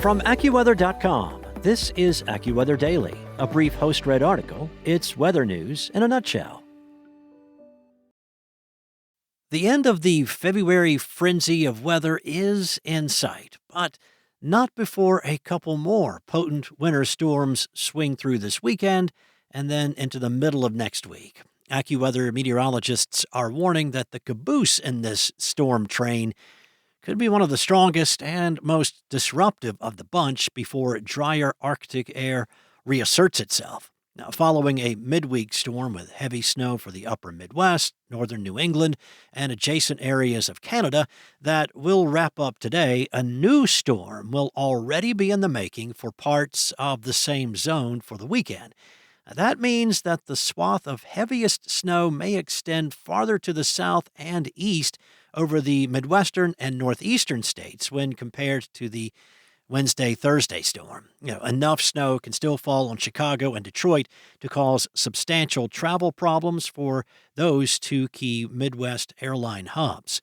From AccuWeather.com, this is AccuWeather Daily, a brief host-read article. It's weather news in a nutshell. The end of the February frenzy of weather is in sight, but not before a couple more potent winter storms swing through this weekend and then into the middle of next week. AccuWeather meteorologists are warning that the caboose in this storm train could be one of the strongest and most disruptive of the bunch before drier Arctic air reasserts itself. Now, following a midweek storm with heavy snow for the upper Midwest, northern New England, and adjacent areas of Canada that will wrap up today, a new storm will already be in the making for parts of the same zone for the weekend. That means that the swath of heaviest snow may extend farther to the south and east over the Midwestern and Northeastern states when compared to the Wednesday-Thursday storm. Enough snow can still fall on Chicago and Detroit to cause substantial travel problems for those two key Midwest airline hubs.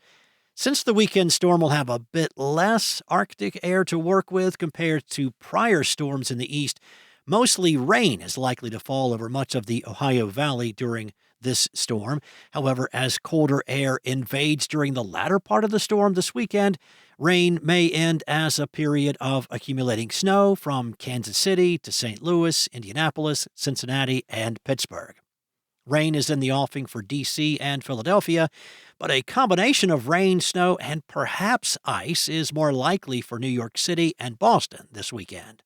Since the weekend storm will have a bit less Arctic air to work with compared to prior storms in the east, mostly rain is likely to fall over much of the Ohio Valley during this storm. However, as colder air invades during the latter part of the storm this weekend, rain may end as a period of accumulating snow from Kansas City to St. Louis, Indianapolis, Cincinnati, and Pittsburgh. Rain is in the offing for D.C. and Philadelphia, but a combination of rain, snow, and perhaps ice is more likely for New York City and Boston this weekend.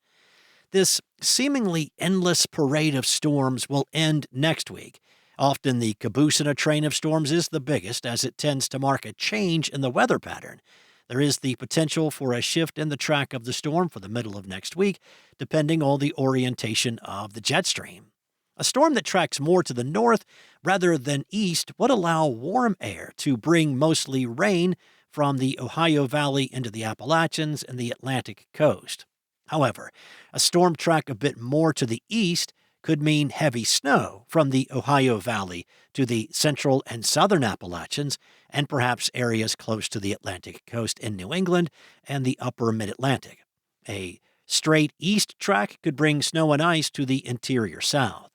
This seemingly endless parade of storms will end next week. Often the caboose in a train of storms is the biggest, as it tends to mark a change in the weather pattern. There is the potential for a shift in the track of the storm for the middle of next week, depending on the orientation of the jet stream. A storm that tracks more to the north rather than east would allow warm air to bring mostly rain from the Ohio Valley into the Appalachians and the Atlantic coast. However, a storm track a bit more to the east could mean heavy snow from the Ohio Valley to the central and southern Appalachians and perhaps areas close to the Atlantic coast in New England and the upper mid-Atlantic. A straight east track could bring snow and ice to the interior south.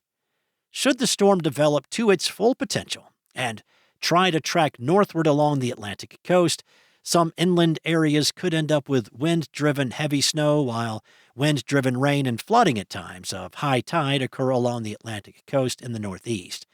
Should the storm develop to its full potential and try to track northward along the Atlantic coast, some inland areas could end up with wind-driven heavy snow, while wind-driven rain and flooding at times of high tide occur along the Atlantic coast in the northeast.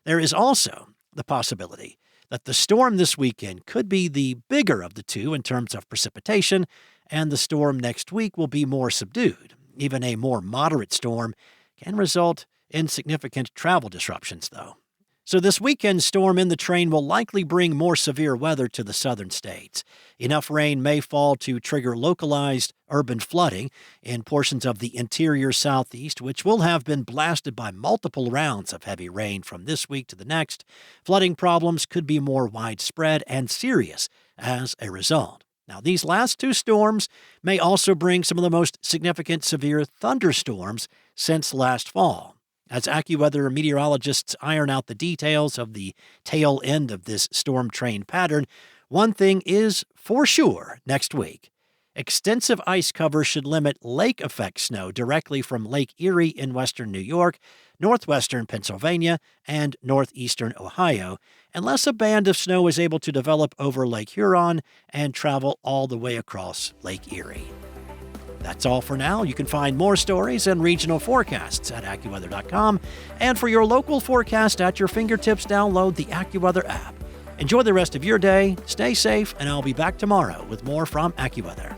There is also the possibility that the storm this weekend could be the bigger of the two in terms of precipitation, and the storm next week will be more subdued. Even a more moderate storm can result in significant travel disruptions, though. So this weekend's storm in the train will likely bring more severe weather to the southern states. Enough rain may fall to trigger localized urban flooding in portions of the interior southeast, which will have been blasted by multiple rounds of heavy rain from this week to the next. Flooding problems could be more widespread and serious as a result. Now, these last two storms may also bring some of the most significant severe thunderstorms since last fall. As AccuWeather meteorologists iron out the details of the tail end of this storm train pattern, one thing is for sure next week. Extensive ice cover should limit lake effect snow directly from Lake Erie in western New York, northwestern Pennsylvania, and northeastern Ohio, unless a band of snow is able to develop over Lake Huron and travel all the way across Lake Erie. That's all for now. You can find more stories and regional forecasts at AccuWeather.com. And for your local forecast at your fingertips, download the AccuWeather app. Enjoy the rest of your day, stay safe, and I'll be back tomorrow with more from AccuWeather.